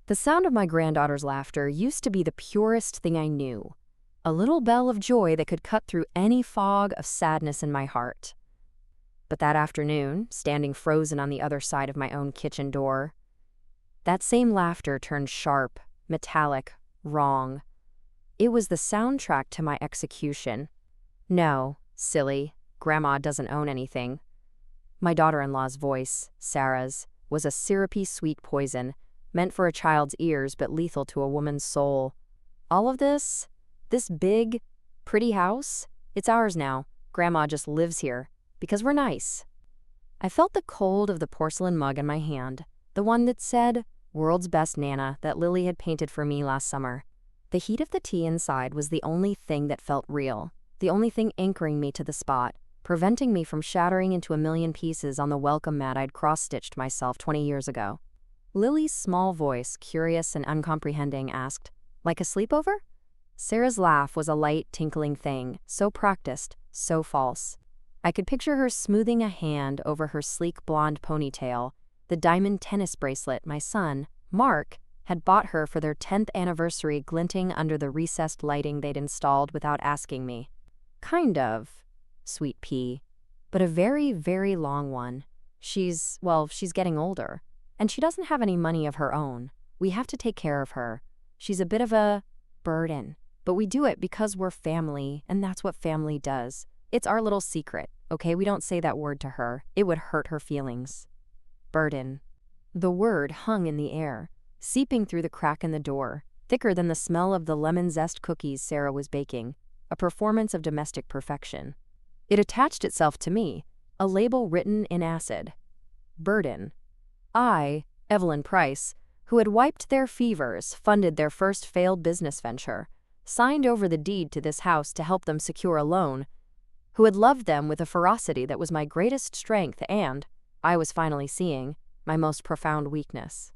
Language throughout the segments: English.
The sound of my granddaughter's laughter used to be the purest thing I knew, a little bell of joy that could cut through any fog of sadness in my heart. But that afternoon, standing frozen on the other side of my own kitchen door, that same laughter turned sharp, metallic, wrong. It was the soundtrack to my execution. No, silly, Grandma doesn't own anything. My daughter-in-law's voice, Sarah's, was a syrupy sweet poison, meant for a child's ears but lethal to a woman's soul. All of this big, pretty house, it's ours now. Grandma just lives here, because we're nice. I felt the cold of the porcelain mug in my hand, the one that said, "World's Best Nana," that Lily had painted for me last summer. The heat of the tea inside was the only thing that felt real, the only thing anchoring me to the spot, preventing me from shattering into a million pieces on the welcome mat I'd cross-stitched myself 20 years ago. Lily's small voice, curious and uncomprehending, asked, "Like a sleepover?" Sarah's laugh was a light, tinkling thing, so practiced, so false. I could picture her smoothing a hand over her sleek blonde ponytail, the diamond tennis bracelet my son, Mark, had bought her for their 10th anniversary glinting under the recessed lighting they'd installed without asking me. Kind of, sweet pea, but a very, very long one. She's getting older, and she doesn't have any money of her own. We have to take care of her. She's a bit of a burden, but we do it because we're family, and that's what family does. It's our little secret, okay? We don't say that word to her. It would hurt her feelings. Burden. The word hung in the air, seeping through the crack in the door, thicker than the smell of the lemon zest cookies Sarah was baking, a performance of domestic perfection. It attached itself to me, a label written in acid. Burden. I, Evelyn Price, who had wiped their fevers, funded their first failed business venture, signed over the deed to this house to help them secure a loan, who had loved them with a ferocity that was my greatest strength and, I was finally seeing, my most profound weakness.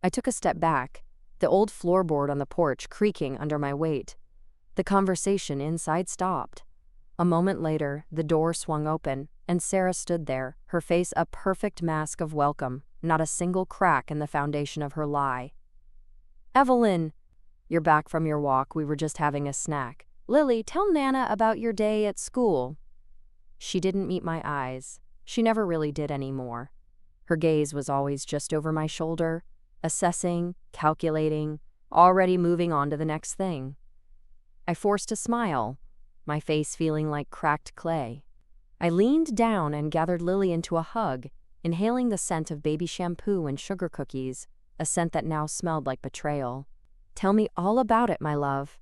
I took a step back, the old floorboard on the porch creaking under my weight. The conversation inside stopped. A moment later, the door swung open, and Sarah stood there, her face a perfect mask of welcome, not a single crack in the foundation of her lie. "Evelyn, you're back from your walk. We were just having a snack. Lily, tell Nana about your day at school." She didn't meet my eyes. She never really did anymore. Her gaze was always just over my shoulder, assessing, calculating, already moving on to the next thing. I forced a smile, my face feeling like cracked clay. I leaned down and gathered Lily into a hug, inhaling the scent of baby shampoo and sugar cookies, a scent that now smelled like betrayal. "Tell me all about it, my love."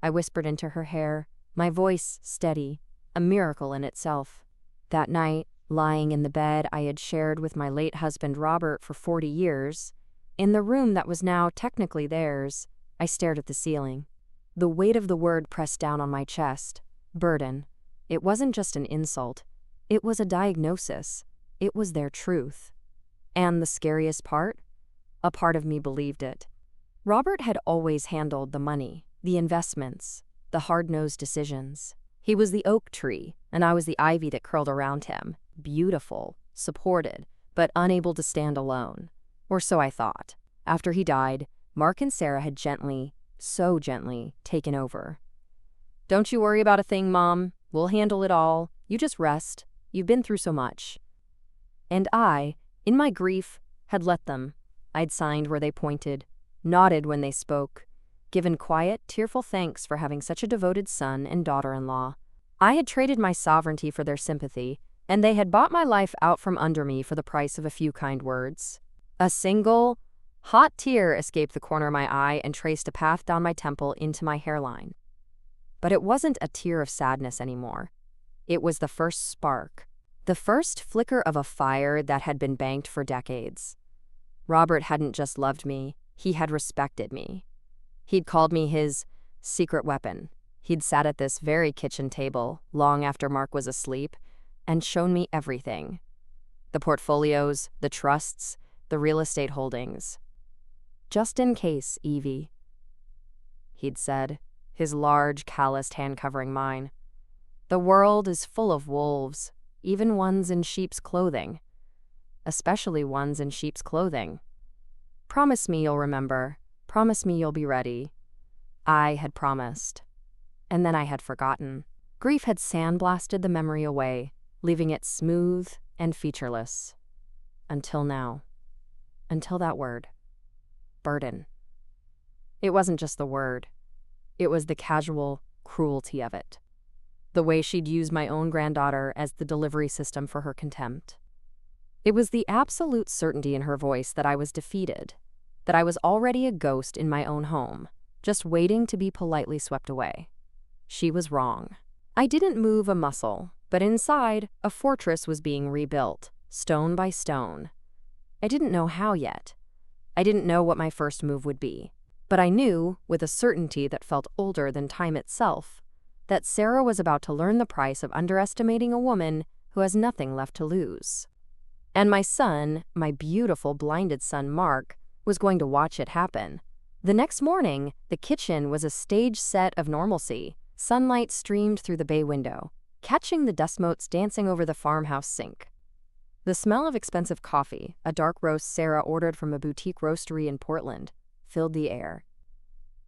I whispered into her hair, my voice steady, a miracle in itself. That night, lying in the bed I had shared with my late husband Robert for 40 years, in the room that was now technically theirs, I stared at the ceiling. The weight of the word pressed down on my chest. Burden. It wasn't just an insult. It was a diagnosis. It was their truth. And the scariest part? A part of me believed it. Robert had always handled the money, the investments, the hard-nosed decisions. He was the oak tree, and I was the ivy that curled around him, beautiful, supported, but unable to stand alone. Or so I thought. After he died, Mark and Sarah had gently, so gently, taken over. "Don't you worry about a thing, Mom. We'll handle it all. You just rest. You've been through so much." And I, in my grief, had let them. I'd signed where they pointed, nodded when they spoke, given quiet, tearful thanks for having such a devoted son and daughter-in-law. I had traded my sovereignty for their sympathy, and they had bought my life out from under me for the price of a few kind words. A single, hot tear escaped the corner of my eye and traced a path down my temple into my hairline. But it wasn't a tear of sadness anymore. It was the first spark, the first flicker of a fire that had been banked for decades. Robert hadn't just loved me, he had respected me. He'd called me his secret weapon. He'd sat at this very kitchen table, long after Mark was asleep, and shown me everything. The portfolios, the trusts, the real estate holdings. "Just in case, Evie," he'd said, his large, calloused hand covering mine. "The world is full of wolves, even ones in sheep's clothing. Especially ones in sheep's clothing." Promise me you'll remember. Promise me you'll be ready. I had promised. And then I had forgotten. Grief had sandblasted the memory away, leaving it smooth and featureless. Until now. Until that word. Burden. It wasn't just the word. It was the casual cruelty of it. The way she'd use my own granddaughter as the delivery system for her contempt. It was the absolute certainty in her voice that I was defeated, that I was already a ghost in my own home, just waiting to be politely swept away. She was wrong. I didn't move a muscle, but inside, a fortress was being rebuilt, stone by stone. I didn't know how yet. I didn't know what my first move would be, but I knew, with a certainty that felt older than time itself, that Sarah was about to learn the price of underestimating a woman who has nothing left to lose. And my son, my beautiful blinded son Mark, was going to watch it happen. The next morning, the kitchen was a stage set of normalcy. Sunlight streamed through the bay window, catching the dust motes dancing over the farmhouse sink. The smell of expensive coffee, a dark roast Sarah ordered from a boutique roastery in Portland, filled the air.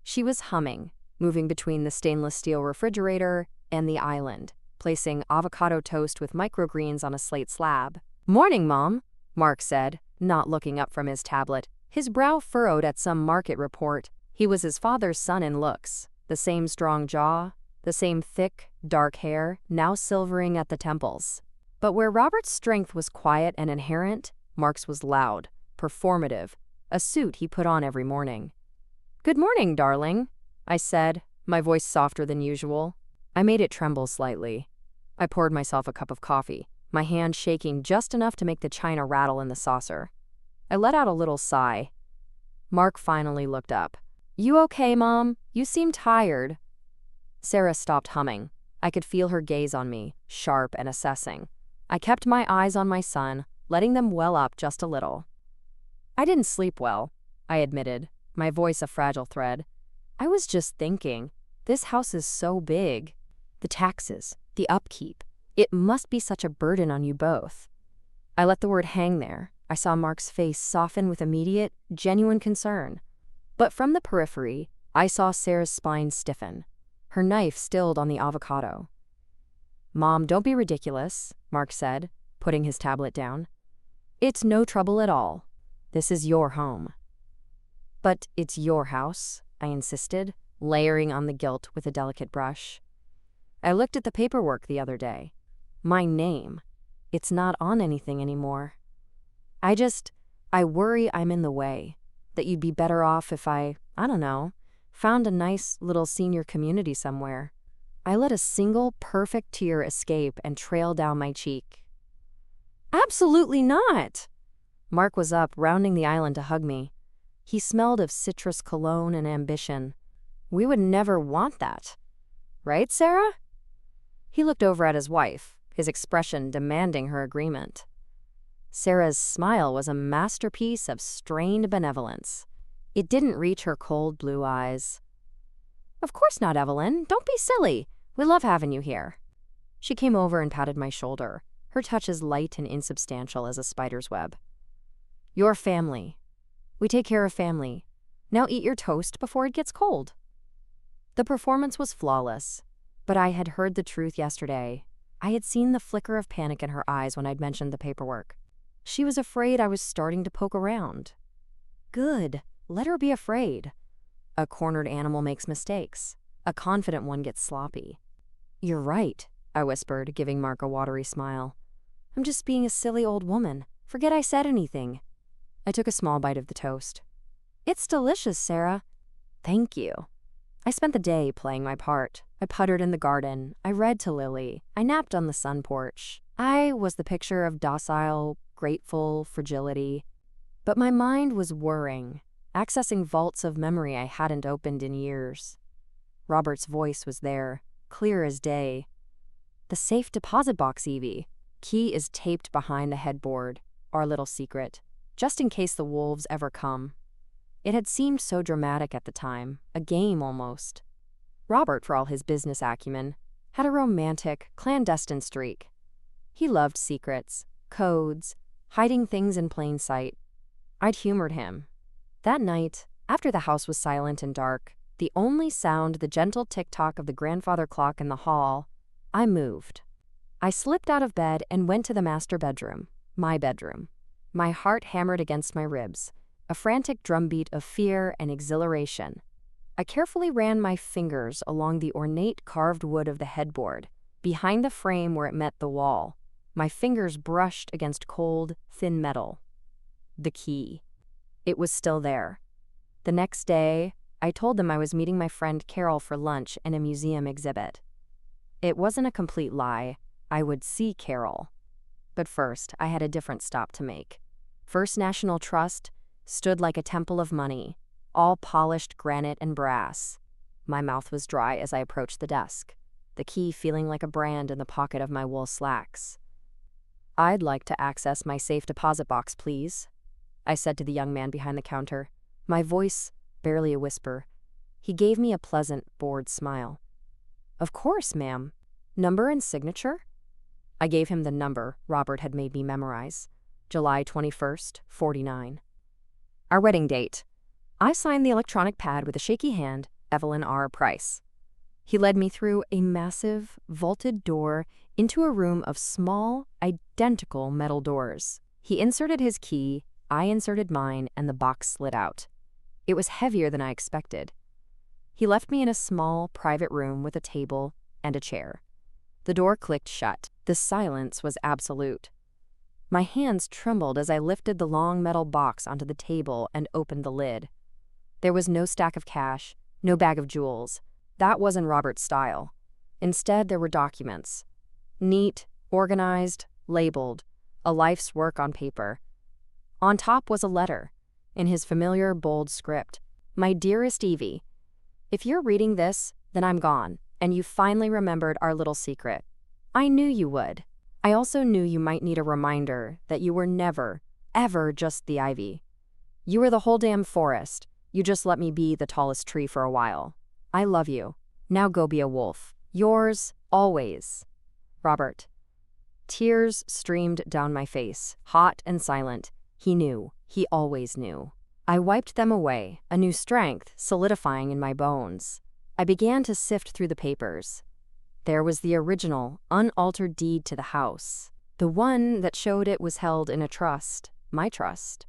She was humming, moving between the stainless steel refrigerator and the island, placing avocado toast with microgreens on a slate slab. "Morning, Mom," Mark said, not looking up from his tablet, his brow furrowed at some market report. He was his father's son in looks, the same strong jaw, the same thick, dark hair, now silvering at the temples. But where Robert's strength was quiet and inherent, Mark's was loud, performative, a suit he put on every morning. "Good morning, darling," I said, my voice softer than usual. I made it tremble slightly. I poured myself a cup of coffee, my hand shaking just enough to make the china rattle in the saucer. I let out a little sigh. Mark finally looked up. "You okay, Mom? You seem tired." Sarah stopped humming. I could feel her gaze on me, sharp and assessing. I kept my eyes on my son, letting them well up just a little. "I didn't sleep well," I admitted, my voice a fragile thread. "I was just thinking, this house is so big. The taxes, the upkeep. It must be such a burden on you both." I let the word hang there. I saw Mark's face soften with immediate, genuine concern. But from the periphery, I saw Sarah's spine stiffen. Her knife stilled on the avocado. "Mom, don't be ridiculous," Mark said, putting his tablet down. "It's no trouble at all. This is your home." "But it's your house," I insisted, layering on the guilt with a delicate brush. "I looked at the paperwork the other day. My name. It's not on anything anymore. I worry I'm in the way, that you'd be better off if I don't know, found a nice little senior community somewhere." I let a single perfect tear escape and trail down my cheek. "Absolutely not!" Mark was up, rounding the island to hug me. He smelled of citrus cologne and ambition. "We would never want that. Right, Sarah?" He looked over at his wife, his expression demanding her agreement. Sarah's smile was a masterpiece of strained benevolence. It didn't reach her cold blue eyes. "Of course not, Evelyn. Don't be silly. We love having you here." She came over and patted my shoulder, her touch as light and insubstantial as a spider's web. "Your family. We take care of family. Now eat your toast before it gets cold." The performance was flawless, but I had heard the truth yesterday. I had seen the flicker of panic in her eyes when I'd mentioned the paperwork. She was afraid I was starting to poke around. Good. Let her be afraid. A cornered animal makes mistakes. A confident one gets sloppy. "You're right," I whispered, giving Mark a watery smile. "I'm just being a silly old woman. Forget I said anything." I took a small bite of the toast. "It's delicious, Sarah." "Thank you." I spent the day playing my part. I puttered in the garden. I read to Lily. I napped on the sun porch. I was the picture of docile, grateful fragility. But my mind was whirring, accessing vaults of memory I hadn't opened in years. Robert's voice was there, clear as day. "The safe deposit box, Evie. Key is taped behind the headboard, our little secret, just in case the wolves ever come." It had seemed so dramatic at the time, a game almost. Robert, for all his business acumen, had a romantic, clandestine streak. He loved secrets, codes, hiding things in plain sight. I'd humored him. That night, after the house was silent and dark, the only sound the gentle tick-tock of the grandfather clock in the hall, I moved. I slipped out of bed and went to the master bedroom, my bedroom. My heart hammered against my ribs, a frantic drumbeat of fear and exhilaration. I carefully ran my fingers along the ornate carved wood of the headboard, behind the frame where it met the wall. My fingers brushed against cold, thin metal. The key. It was still there. The next day, I told them I was meeting my friend Carol for lunch in a museum exhibit. It wasn't a complete lie. I would see Carol. But first, I had a different stop to make. First National Trust stood like a temple of money, all polished granite and brass. My mouth was dry as I approached the desk, the key feeling like a brand in the pocket of my wool slacks. "I'd like to access my safe deposit box, please," I said to the young man behind the counter, my voice barely a whisper. He gave me a pleasant, bored smile. "Of course, ma'am. Number and signature?" I gave him the number Robert had made me memorize. July 21st, 49. Our wedding date. I signed the electronic pad with a shaky hand, Evelyn R. Price. He led me through a massive, vaulted door into a room of small, identical metal doors. He inserted his key, I inserted mine, and the box slid out. It was heavier than I expected. He left me in a small, private room with a table and a chair. The door clicked shut. The silence was absolute. My hands trembled as I lifted the long metal box onto the table and opened the lid. There was no stack of cash, no bag of jewels. That wasn't Robert's style. Instead, there were documents. Neat, organized, labeled, a life's work on paper. On top was a letter, in his familiar, bold script. "My dearest Evie, if you're reading this, then I'm gone, and you finally remembered our little secret. I knew you would. I also knew you might need a reminder that you were never, ever just the ivy. You were the whole damn forest. You just let me be the tallest tree for a while. I love you. Now go be a wolf. Yours, always. Robert." Tears streamed down my face, hot and silent. He knew. He always knew. I wiped them away, a new strength solidifying in my bones. I began to sift through the papers. There was the original, unaltered deed to the house, the one that showed it was held in a trust, my trust,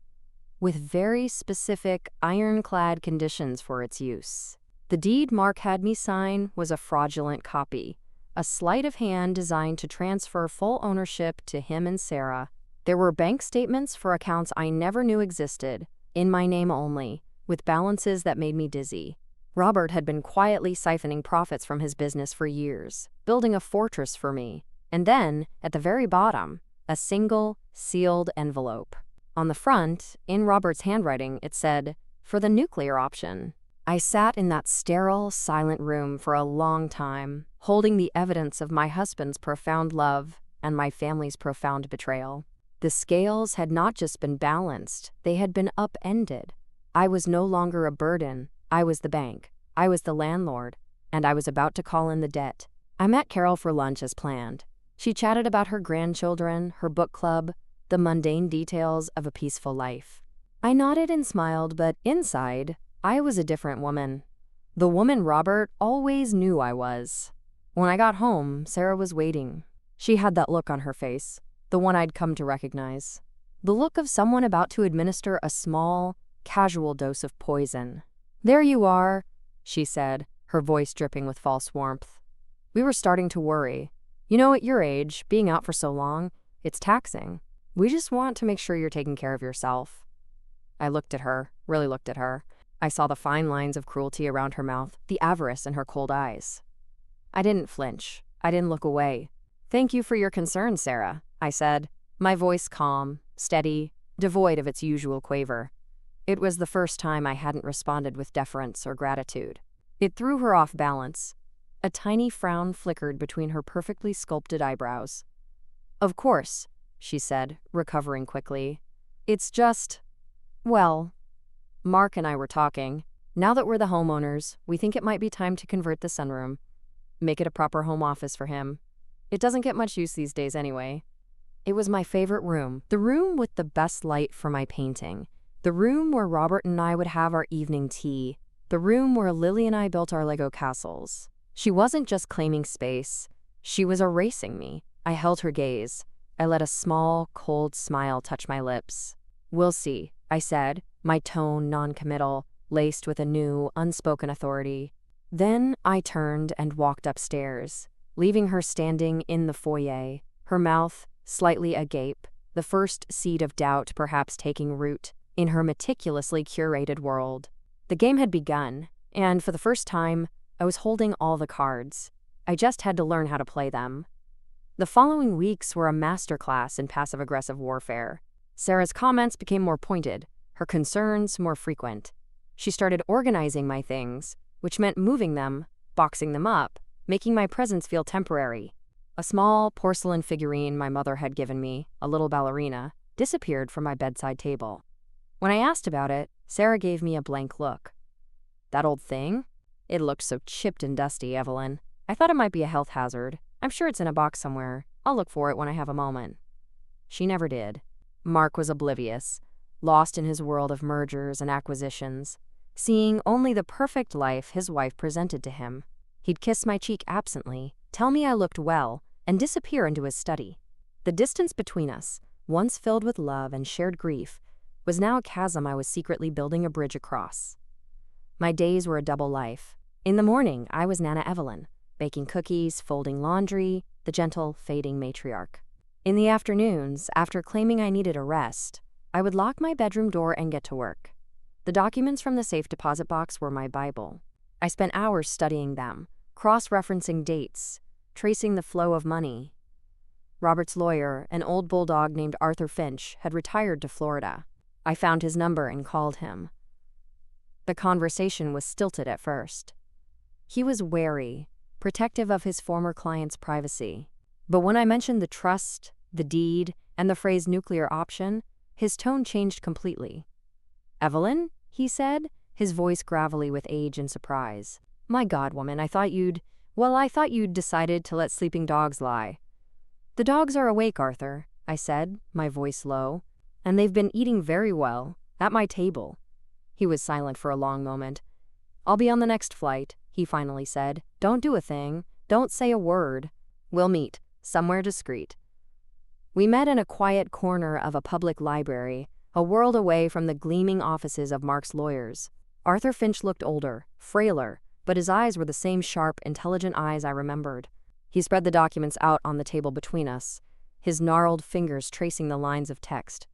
with very specific, ironclad conditions for its use. The deed Mark had me sign was a fraudulent copy, a sleight of hand designed to transfer full ownership to him and Sarah. There were bank statements for accounts I never knew existed, in my name only, with balances that made me dizzy. Robert had been quietly siphoning profits from his business for years, building a fortress for me. And then, at the very bottom, a single, sealed envelope. On the front, in Robert's handwriting, it said, "For the nuclear option." I sat in that sterile, silent room for a long time, holding the evidence of my husband's profound love and my family's profound betrayal. The scales had not just been balanced, they had been upended. I was no longer a burden. I was the bank. I was the landlord. And I was about to call in the debt. I met Carol for lunch as planned. She chatted about her grandchildren, her book club, the mundane details of a peaceful life. I nodded and smiled, but inside, I was a different woman. The woman Robert always knew I was. When I got home, Sarah was waiting. She had that look on her face, the one I'd come to recognize. The look of someone about to administer a small, casual dose of poison. "There you are," she said, her voice dripping with false warmth. "We were starting to worry. You know, at your age, being out for so long, it's taxing. We just want to make sure you're taking care of yourself." I looked at her, really looked at her. I saw the fine lines of cruelty around her mouth, the avarice in her cold eyes. I didn't flinch. I didn't look away. "Thank you for your concern, Sarah," I said, my voice calm, steady, devoid of its usual quaver. It was the first time I hadn't responded with deference or gratitude. It threw her off balance. A tiny frown flickered between her perfectly sculpted eyebrows. "Of course," she said, recovering quickly. "It's just, well, Mark and I were talking. Now that we're the homeowners, we think it might be time to convert the sunroom. Make it a proper home office for him. It doesn't get much use these days anyway." It was my favorite room, the room with the best light for my painting, The room where Robert and I would have our evening tea. The room where Lily and I built our Lego castles. She wasn't just claiming space. She was erasing me. I held her gaze. I let a small, cold smile touch my lips. "We'll see," I said, my tone non-committal, laced with a new, unspoken authority. Then I turned and walked upstairs, leaving her standing in the foyer, her mouth slightly agape, the first seed of doubt perhaps taking root in her meticulously curated world. The game had begun, and for the first time, I was holding all the cards. I just had to learn how to play them. The following weeks were a masterclass in passive-aggressive warfare. Sarah's comments became more pointed, her concerns more frequent. She started organizing my things, which meant moving them, boxing them up, making my presence feel temporary. A small porcelain figurine my mother had given me, a little ballerina, disappeared from my bedside table. When I asked about it, Sarah gave me a blank look. "That old thing? It looked so chipped and dusty, Evelyn. I thought it might be a health hazard. I'm sure it's in a box somewhere. I'll look for it when I have a moment." She never did. Mark was oblivious, lost in his world of mergers and acquisitions, seeing only the perfect life his wife presented to him. He'd kiss my cheek absently, tell me I looked well, and disappear into his study. The distance between us, once filled with love and shared grief, was now a chasm I was secretly building a bridge across. My days were a double life. In the morning, I was Nana Evelyn, baking cookies, folding laundry, the gentle, fading matriarch. In the afternoons, after claiming I needed a rest, I would lock my bedroom door and get to work. The documents from the safe deposit box were my Bible. I spent hours studying them, cross-referencing dates, tracing the flow of money. Robert's lawyer, an old bulldog named Arthur Finch, had retired to Florida. I found his number and called him. The conversation was stilted at first. He was wary, protective of his former client's privacy. But when I mentioned the trust, the deed, and the phrase nuclear option, his tone changed completely. "Evelyn?" he said, his voice gravelly with age and surprise. "My God, woman, I thought you'd decided to let sleeping dogs lie." "The dogs are awake, Arthur," I said, my voice low, "and they've been eating very well, at my table." He was silent for a long moment. "I'll be on the next flight," he finally said. "Don't do a thing. Don't say a word. We'll meet, somewhere discreet." We met in a quiet corner of a public library, a world away from the gleaming offices of Mark's lawyers. Arthur Finch looked older, frailer, but his eyes were the same sharp, intelligent eyes I remembered. He spread the documents out on the table between us, his gnarled fingers tracing the lines of text.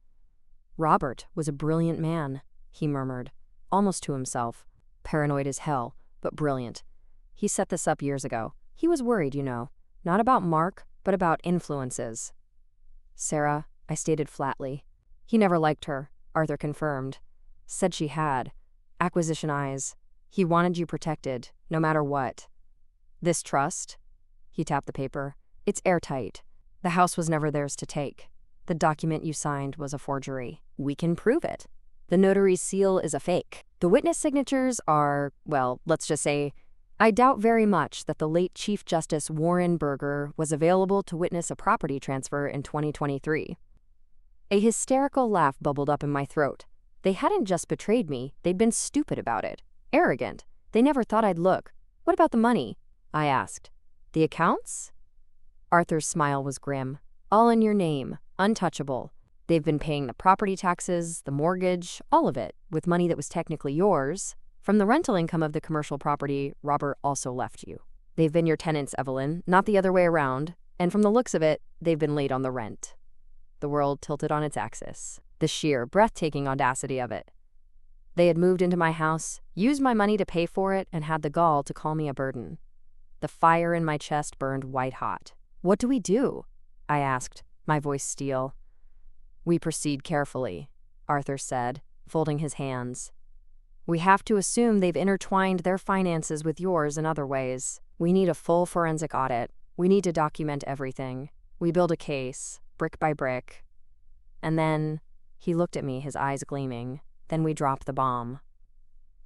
"Robert was a brilliant man," he murmured, almost to himself. "Paranoid as hell, but brilliant. He set this up years ago. He was worried, you know, not about Mark, but about influences." "Sarah," I stated flatly. "He never liked her," Arthur confirmed. "Said she had. Acquisition eyes. He wanted you protected, no matter what. This trust," he tapped the paper, "it's airtight. The house was never theirs to take. The document you signed was a forgery. We can prove it. The notary's seal is a fake. The witness signatures are, well, let's just say, I doubt very much that the late Chief Justice Warren Burger was available to witness a property transfer in 2023. A hysterical laugh bubbled up in my throat. They hadn't just betrayed me, they'd been stupid about it. Arrogant. They never thought I'd look. "What about the money?" I asked. "The accounts?" Arthur's smile was grim. "All in your name, untouchable. They've been paying the property taxes, the mortgage, all of it, with money that was technically yours. From the rental income of the commercial property, Robert also left you. They've been your tenants, Evelyn, not the other way around, and from the looks of it, they've been late on the rent." The world tilted on its axis. The sheer, breathtaking audacity of it. They had moved into my house, used my money to pay for it, and had the gall to call me a burden. The fire in my chest burned white hot. "What do we do?" I asked, my voice steel. "We proceed carefully," Arthur said, folding his hands. "We have to assume they've intertwined their finances with yours in other ways. We need a full forensic audit. We need to document everything. We build a case, brick by brick. And then," he looked at me, his eyes gleaming, "then we drop the bomb."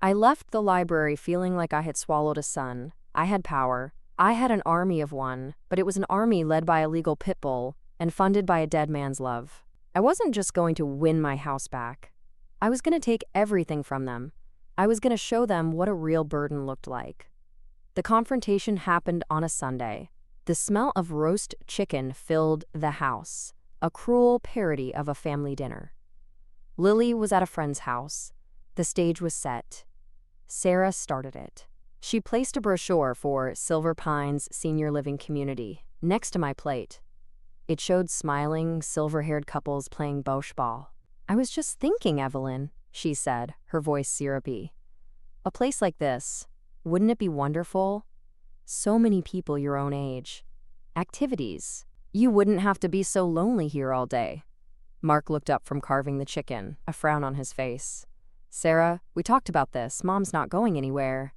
I left the library feeling like I had swallowed a sun. I had power. I had an army of one, but it was an army led by a legal pit bull and funded by a dead man's love. I wasn't just going to win my house back. I was going to take everything from them. I was going to show them what a real burden looked like. The confrontation happened on a Sunday. The smell of roast chicken filled the house, a cruel parody of a family dinner. Lily was at a friend's house. The stage was set. Sarah started it. She placed a brochure for Silver Pines Senior Living Community next to my plate. It showed smiling, silver-haired couples playing boche ball. "I was just thinking, Evelyn," she said, her voice syrupy. "A place like this, wouldn't it be wonderful? So many people your own age. Activities. You wouldn't have to be so lonely here all day." Mark looked up from carving the chicken, a frown on his face. "Sarah, we talked about this. Mom's not going anywhere."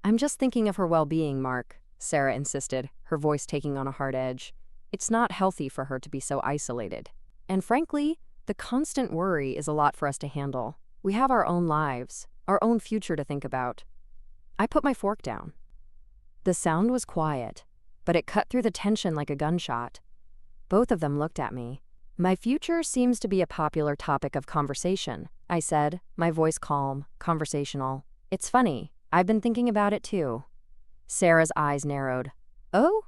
"I'm just thinking of her well-being, Mark," Sarah insisted, her voice taking on a hard edge. "It's not healthy for her to be so isolated. And frankly, the constant worry is a lot for us to handle. We have our own lives, our own future to think about." I put my fork down. The sound was quiet, but it cut through the tension like a gunshot. Both of them looked at me. "My future seems to be a popular topic of conversation," I said, my voice calm, conversational. "It's funny, I've been thinking about it too." Sarah's eyes narrowed. "Oh?"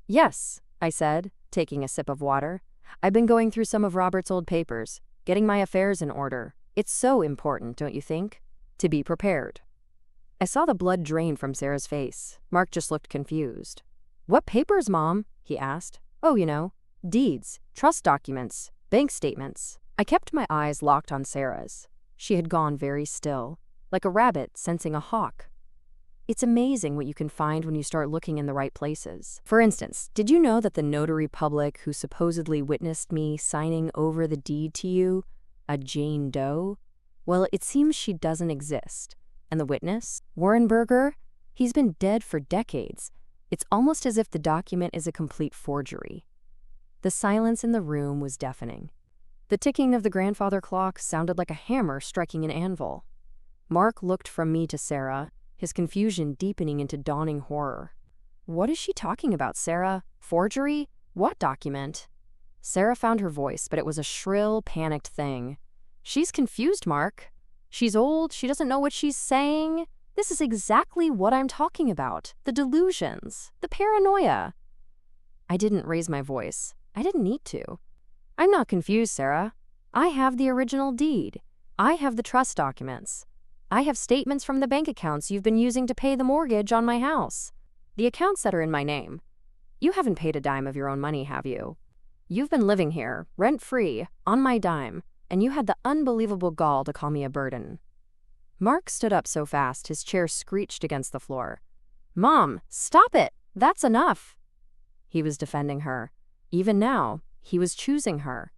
"Yes," I said, taking a sip of water. "I've been going through some of Robert's old papers, getting my affairs in order. It's so important, don't you think? To be prepared." I saw the blood drain from Sarah's face. Mark just looked confused. "What papers, Mom?" he asked. "Oh, deeds, trust documents, bank statements." I kept my eyes locked on Sarah's. She had gone very still, like a rabbit sensing a hawk. It's amazing what you can find when you start looking in the right places. For instance, did you know that the notary public who supposedly witnessed me signing over the deed to you, a Jane Doe? Well, it seems she doesn't exist. And the witness, Warren Berger, he's been dead for decades. It's almost as if the document is a complete forgery. The silence in the room was deafening. The ticking of the grandfather clock sounded like a hammer striking an anvil. Mark looked from me to Sarah, his confusion deepening into dawning horror. "What is she talking about, Sarah? Forgery? What document?" Sarah found her voice, but it was a shrill, panicked thing. "She's confused, Mark. She's old, she doesn't know what she's saying. This is exactly what I'm talking about. The delusions, the paranoia." I didn't raise my voice. I didn't need to. "I'm not confused, Sarah. I have the original deed. I have the trust documents. I have statements from the bank accounts you've been using to pay the mortgage on my house. The accounts that are in my name. You haven't paid a dime of your own money, have you? You've been living here, rent-free, on my dime, and you had the unbelievable gall to call me a burden." Mark stood up so fast his chair screeched against the floor. "Mom, stop it! That's enough!" He was defending her. Even now, he was choosing her.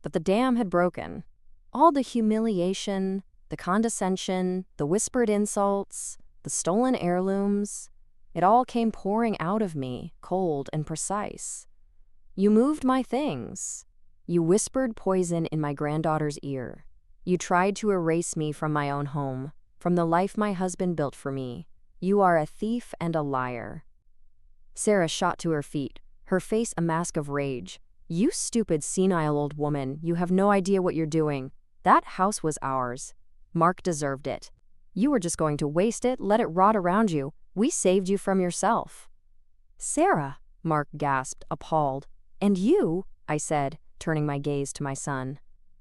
But the dam had broken. All the humiliation, the condescension, the whispered insults, the stolen heirlooms, it all came pouring out of me, cold and precise. "You moved my things. You whispered poison in my granddaughter's ear. You tried to erase me from my own home, from the life my husband built for me. You are a thief and a liar." Sarah shot to her feet, her face a mask of rage. "You stupid, senile old woman, you have no idea what you're doing. That house was ours. Mark deserved it. You were just going to waste it, let it rot around you. We saved you from yourself." "Sarah," Mark gasped, appalled. "And you," I said, turning my gaze to my son.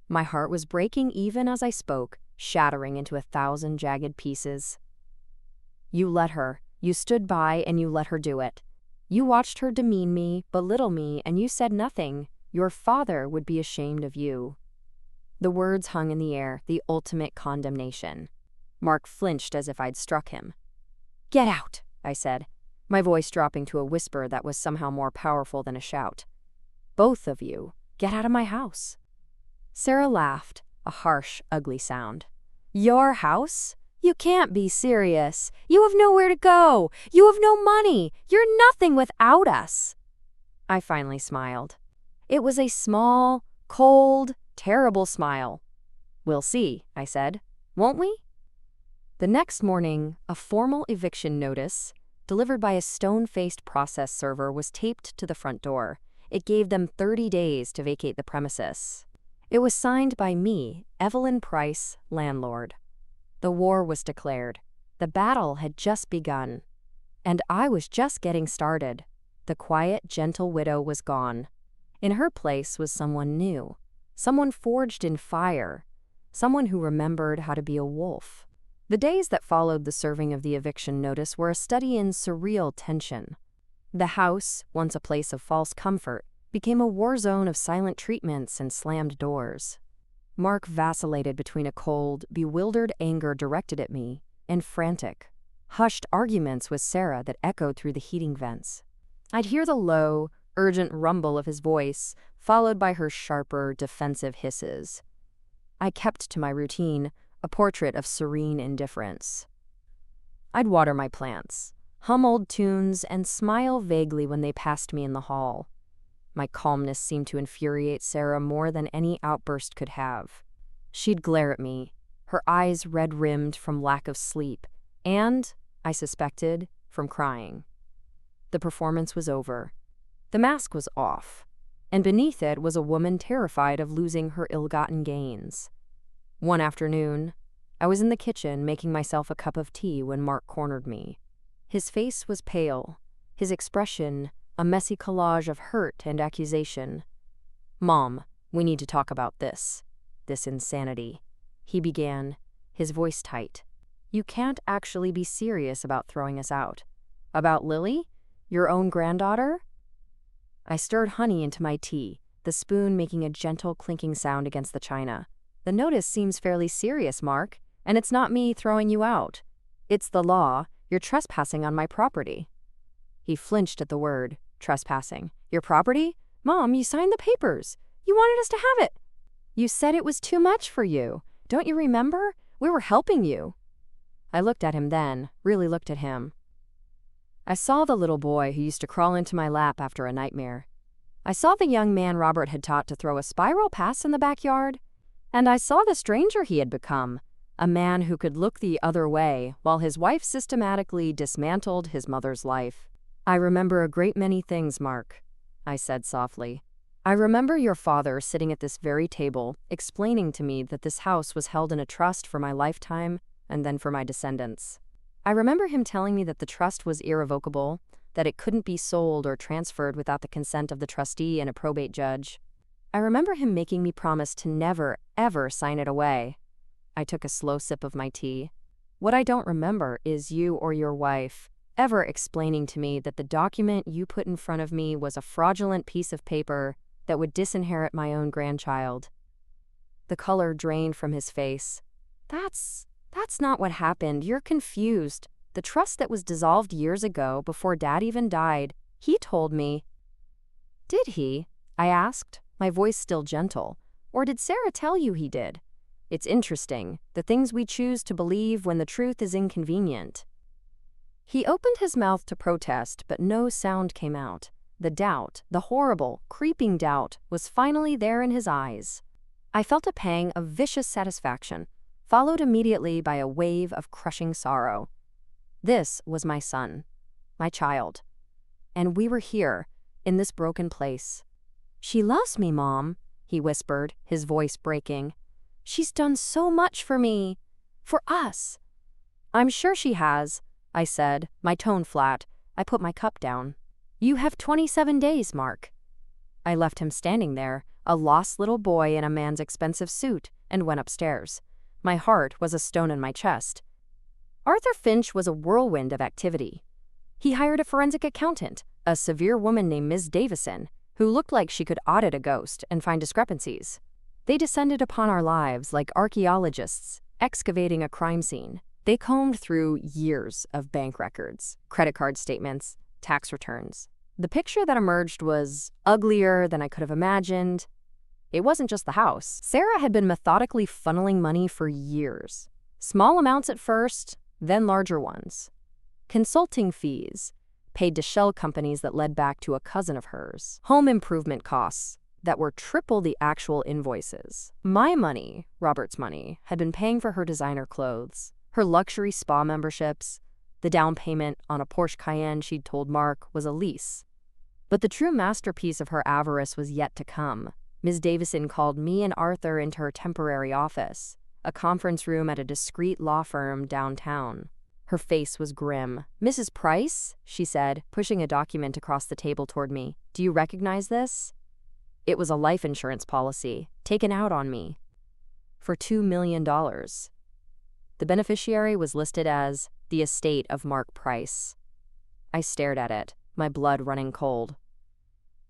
My heart was breaking even as I spoke, shattering into 1,000 jagged pieces. "You let her. You stood by and you let her do it. You watched her demean me, belittle me, and you said nothing. Your father would be ashamed of you." The words hung in the air, the ultimate condemnation. Mark flinched as if I'd struck him. "Get out," I said, my voice dropping to a whisper that was somehow more powerful than a shout. "Both of you, get out of my house." Sarah laughed, a harsh, ugly sound. "Your house? You can't be serious. You have nowhere to go. You have no money. You're nothing without us." I finally smiled. It was a small, cold, terrible smile. "We'll see," I said. "Won't we?" The next morning, a formal eviction notice, delivered by a stone-faced process server, was taped to the front door. It gave them 30 days to vacate the premises. It was signed by me, Evelyn Price, landlord. The war was declared. The battle had just begun. And I was just getting started. The quiet, gentle widow was gone. In her place was someone new, someone forged in fire, someone who remembered how to be a wolf. The days that followed the serving of the eviction notice were a study in surreal tension. The house, once a place of false comfort, became a war zone of silent treatments and slammed doors. Mark vacillated between a cold, bewildered anger directed at me and frantic, hushed arguments with Sarah that echoed through the heating vents. I'd hear the low, urgent rumble of his voice, followed by her sharper, defensive hisses. I kept to my routine, a portrait of serene indifference. I'd water my plants, hum old tunes, and smile vaguely when they passed me in the hall. My calmness seemed to infuriate Sarah more than any outburst could have. She'd glare at me, her eyes red-rimmed from lack of sleep, and, I suspected, from crying. The performance was over. The mask was off, and beneath it was a woman terrified of losing her ill-gotten gains. One afternoon, I was in the kitchen making myself a cup of tea when Mark cornered me. His face was pale, his expression a messy collage of hurt and accusation. "Mom, we need to talk about this insanity," he began, his voice tight. "You can't actually be serious about throwing us out. About Lily? Your own granddaughter?" I stirred honey into my tea, the spoon making a gentle clinking sound against the china. "The notice seems fairly serious, Mark, and it's not me throwing you out. It's the law. You're trespassing on my property." He flinched at the word, trespassing. "Your property? Mom, you signed the papers. You wanted us to have it. You said it was too much for you. Don't you remember? We were helping you." I looked at him then, really looked at him. I saw the little boy who used to crawl into my lap after a nightmare. I saw the young man Robert had taught to throw a spiral pass in the backyard. And I saw the stranger he had become, a man who could look the other way while his wife systematically dismantled his mother's life. "I remember a great many things, Mark," I said softly. "I remember your father sitting at this very table, explaining to me that this house was held in a trust for my lifetime and then for my descendants. I remember him telling me that the trust was irrevocable, that it couldn't be sold or transferred without the consent of the trustee and a probate judge. I remember him making me promise to never, ever sign it away." I took a slow sip of my tea. "What I don't remember is you or your wife ever explaining to me that the document you put in front of me was a fraudulent piece of paper that would disinherit my own grandchild." The color drained from his face. That's not what happened. You're confused. The trust that was dissolved years ago, before Dad even died, he told me." "Did he?" I asked, my voice still gentle. "Or did Sarah tell you he did? It's interesting, the things we choose to believe when the truth is inconvenient." He opened his mouth to protest, but no sound came out. The doubt, the horrible, creeping doubt, was finally there in his eyes. I felt a pang of vicious satisfaction, followed immediately by a wave of crushing sorrow. This was my son, my child. And we were here, in this broken place. "She loves me, Mom," he whispered, his voice breaking. "She's done so much for me. For us." "I'm sure she has," I said, my tone flat. I put my cup down. "You have 27 days, Mark." I left him standing there, a lost little boy in a man's expensive suit, and went upstairs. My heart was a stone in my chest. Arthur Finch was a whirlwind of activity. He hired a forensic accountant, a severe woman named Ms. Davison, who looked like she could audit a ghost and find discrepancies. They descended upon our lives like archaeologists, excavating a crime scene. They combed through years of bank records, credit card statements, tax returns. The picture that emerged was uglier than I could have imagined. It wasn't just the house. Sarah had been methodically funneling money for years. Small amounts at first, then larger ones. Consulting fees, paid to shell companies that led back to a cousin of hers. Home improvement costs that were triple the actual invoices. My money, Robert's money, had been paying for her designer clothes, her luxury spa memberships, the down payment on a Porsche Cayenne she'd told Mark was a lease. But the true masterpiece of her avarice was yet to come. Ms. Davison called me and Arthur into her temporary office, a conference room at a discreet law firm downtown. Her face was grim. "Mrs. Price," she said, pushing a document across the table toward me. "Do you recognize this?" It was a life insurance policy, taken out on me, for $2 million. The beneficiary was listed as the estate of Mark Price. I stared at it, my blood running cold.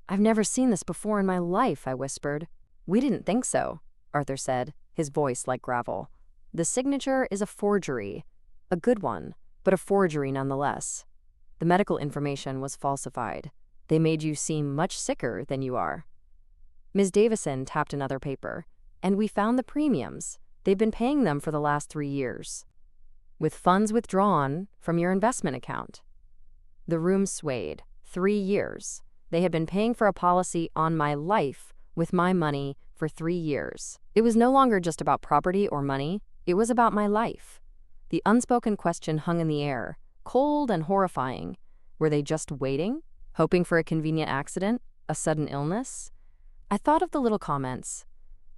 "I've never seen this before in my life," I whispered. "We didn't think so," Arthur said, his voice like gravel. "The signature is a forgery. A good one, but a forgery nonetheless. The medical information was falsified. They made you seem much sicker than you are." Ms. Davison tapped another paper, and we found the premiums. They've been paying them for the last 3 years, with funds withdrawn from your investment account. The room swayed. 3 years. They had been paying for a policy on my life with my money for 3 years. It was no longer just about property or money. It was about my life. The unspoken question hung in the air, cold and horrifying. Were they just waiting, hoping for a convenient accident, a sudden illness? I thought of the little comments.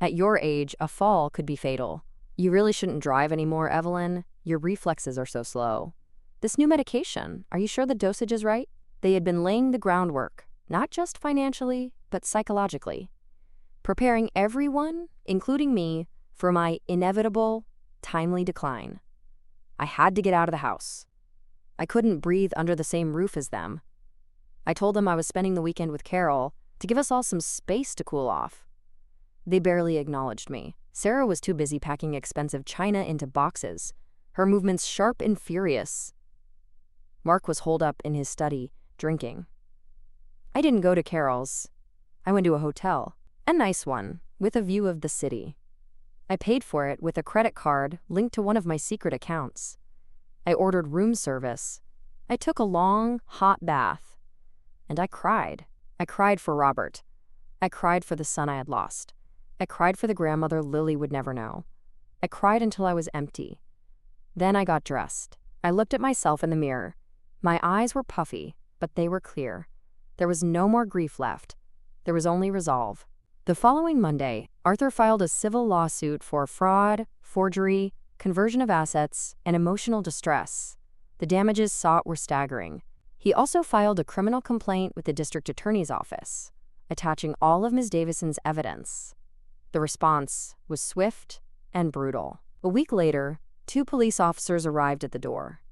"At your age, a fall could be fatal. You really shouldn't drive anymore, Evelyn. Your reflexes are so slow. This new medication, are you sure the dosage is right?" They had been laying the groundwork, not just financially, but psychologically, preparing everyone, including me, for my inevitable, timely decline. I had to get out of the house. I couldn't breathe under the same roof as them. I told them I was spending the weekend with Carol to give us all some space to cool off. They barely acknowledged me. Sarah was too busy packing expensive china into boxes, her movements sharp and furious. Mark was holed up in his study, drinking. I didn't go to Carol's. I went to a hotel, a nice one, with a view of the city. I paid for it with a credit card linked to one of my secret accounts. I ordered room service. I took a long, hot bath. And I cried. I cried for Robert. I cried for the son I had lost. I cried for the grandmother Lily would never know. I cried until I was empty. Then I got dressed. I looked at myself in the mirror. My eyes were puffy, but they were clear. There was no more grief left. There was only resolve. The following Monday, Arthur filed a civil lawsuit for fraud, forgery, conversion of assets, and emotional distress. The damages sought were staggering. He also filed a criminal complaint with the district attorney's office, attaching all of Ms. Davison's evidence. The response was swift and brutal. A week later, 2 police officers arrived at the door.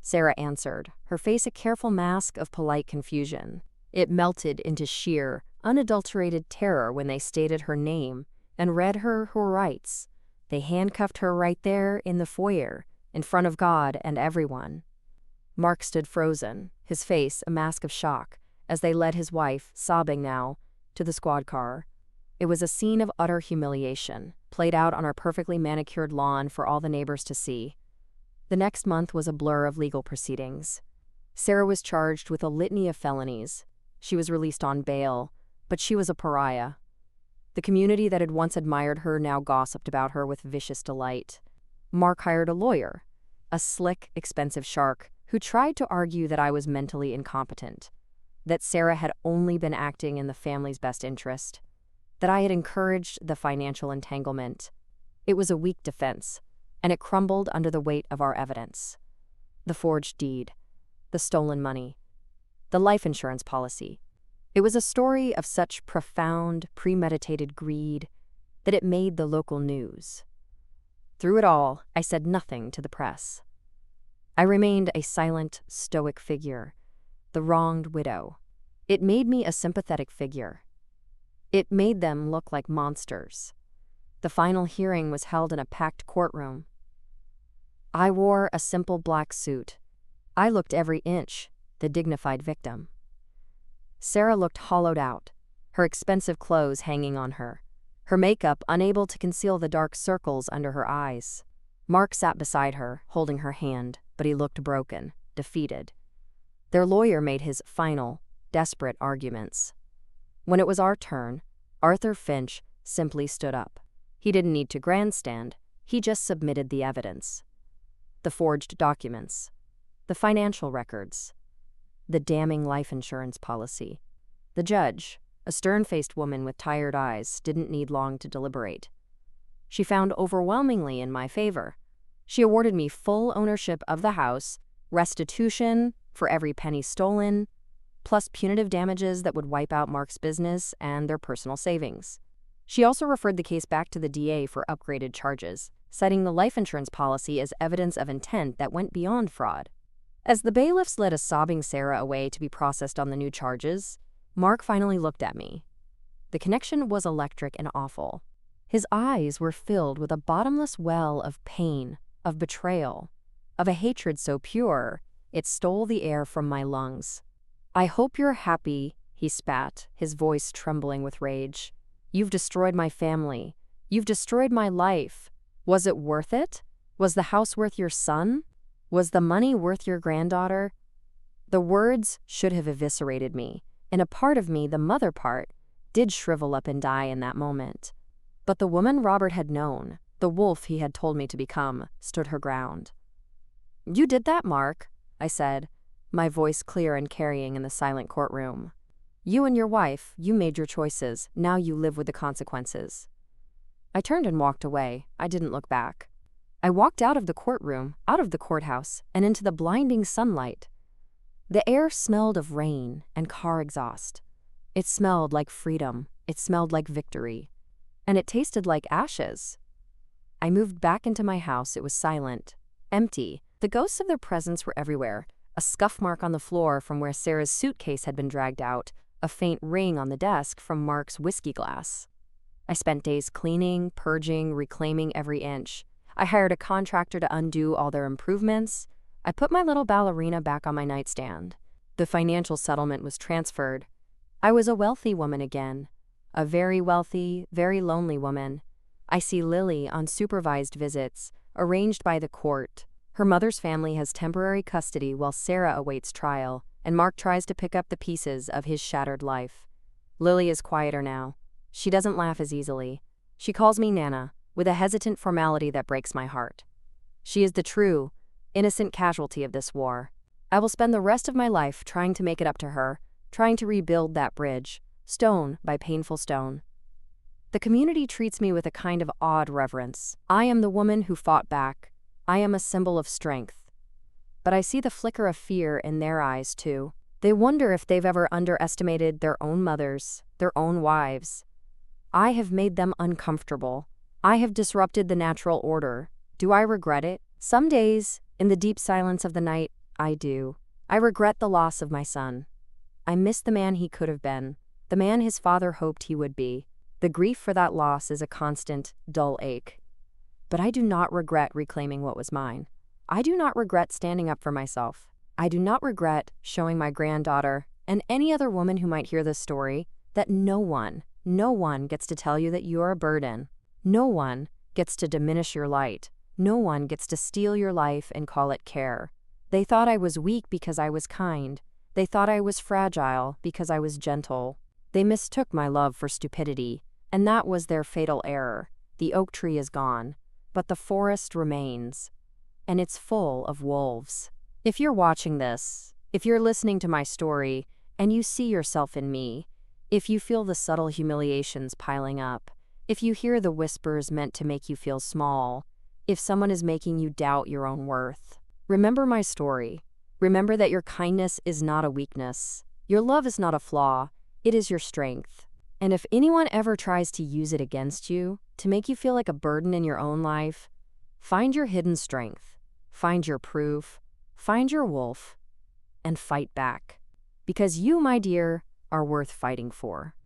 Sarah answered, her face a careful mask of polite confusion. It melted into sheer, unadulterated terror when they stated her name and read her rights. They handcuffed her right there in the foyer, in front of God and everyone. Mark stood frozen, his face a mask of shock, as they led his wife, sobbing now, to the squad car. It was a scene of utter humiliation, played out on our perfectly manicured lawn for all the neighbors to see. The next month was a blur of legal proceedings. Sarah was charged with a litany of felonies. She was released on bail, but she was a pariah. The community that had once admired her now gossiped about her with vicious delight. Mark hired a lawyer, a slick, expensive shark, who tried to argue that I was mentally incompetent, that Sarah had only been acting in the family's best interest, that I had encouraged the financial entanglement. It was a weak defense, and it crumbled under the weight of our evidence. The forged deed, the stolen money, the life insurance policy. It was a story of such profound, premeditated greed that it made the local news. Through it all, I said nothing to the press. I remained a silent, stoic figure, the wronged widow. It made me a sympathetic figure. It made them look like monsters. The final hearing was held in a packed courtroom. I wore a simple black suit. I looked every inch the dignified victim. Sarah looked hollowed out, her expensive clothes hanging on her, her makeup unable to conceal the dark circles under her eyes. Mark sat beside her, holding her hand, but he looked broken, defeated. Their lawyer made his final, desperate arguments. When it was our turn, Arthur Finch simply stood up. He didn't need to grandstand, he just submitted the evidence. The forged documents, the financial records, the damning life insurance policy. The judge, A stern-faced woman with tired eyes didn't need long to deliberate. She found overwhelmingly in my favor. She awarded me full ownership of the house, restitution for every penny stolen, plus punitive damages that would wipe out Mark's business and their personal savings. She also referred the case back to the DA for upgraded charges, citing the life insurance policy as evidence of intent that went beyond fraud. As the bailiffs led a sobbing Sarah away to be processed on the new charges, Mark finally looked at me. The connection was electric and awful. His eyes were filled with a bottomless well of pain, of betrayal, of a hatred so pure it stole the air from my lungs. "I hope you're happy," he spat, his voice trembling with rage. "You've destroyed my family. You've destroyed my life. Was it worth it? Was the house worth your son? Was the money worth your granddaughter?" The words should have eviscerated me, and a part of me, the mother part, did shrivel up and die in that moment. But the woman Robert had known, the wolf he had told me to become, stood her ground. "You did that, Mark," I said, my voice clear and carrying in the silent courtroom. "You and your wife, you made your choices. Now you live with the consequences." I turned and walked away. I didn't look back. I walked out of the courtroom, out of the courthouse, and into the blinding sunlight. The air smelled of rain and car exhaust. It smelled like freedom. It smelled like victory. And it tasted like ashes. I moved back into my house. It was silent, empty. The ghosts of their presence were everywhere. A scuff mark on the floor from where Sarah's suitcase had been dragged out, a faint ring on the desk from Mark's whiskey glass. I spent days cleaning, purging, reclaiming every inch. I hired a contractor to undo all their improvements. I put my little ballerina back on my nightstand. The financial settlement was transferred. I was a wealthy woman again. A very wealthy, very lonely woman. I see Lily on supervised visits, arranged by the court. Her mother's family has temporary custody while Sarah awaits trial, and Mark tries to pick up the pieces of his shattered life. Lily is quieter now. She doesn't laugh as easily. She calls me Nana, with a hesitant formality that breaks my heart. She is the true, innocent casualty of this war. I will spend the rest of my life trying to make it up to her, trying to rebuild that bridge, stone by painful stone. The community treats me with a kind of awed reverence. I am the woman who fought back. I am a symbol of strength. But I see the flicker of fear in their eyes, too. They wonder if they've ever underestimated their own mothers, their own wives. I have made them uncomfortable. I have disrupted the natural order. Do I regret it? Some days, in the deep silence of the night, I do. I regret the loss of my son. I miss the man he could have been, the man his father hoped he would be. The grief for that loss is a constant, dull ache. But I do not regret reclaiming what was mine. I do not regret standing up for myself. I do not regret showing my granddaughter, and any other woman who might hear this story, that no one gets to tell you that you are a burden. No one gets to diminish your light. No one gets to steal your life and call it care. They thought I was weak because I was kind. They thought I was fragile because I was gentle. They mistook my love for stupidity, and that was their fatal error. The oak tree is gone, but the forest remains, and it's full of wolves. If you're watching this, if you're listening to my story, and you see yourself in me, if you feel the subtle humiliations piling up, if you hear the whispers meant to make you feel small, if someone is making you doubt your own worth, remember my story. Remember that your kindness is not a weakness. Your love is not a flaw. It is your strength. And if anyone ever tries to use it against you, to make you feel like a burden in your own life, find your hidden strength. Find your proof. Find your wolf. And fight back. Because you, my dear, are worth fighting for.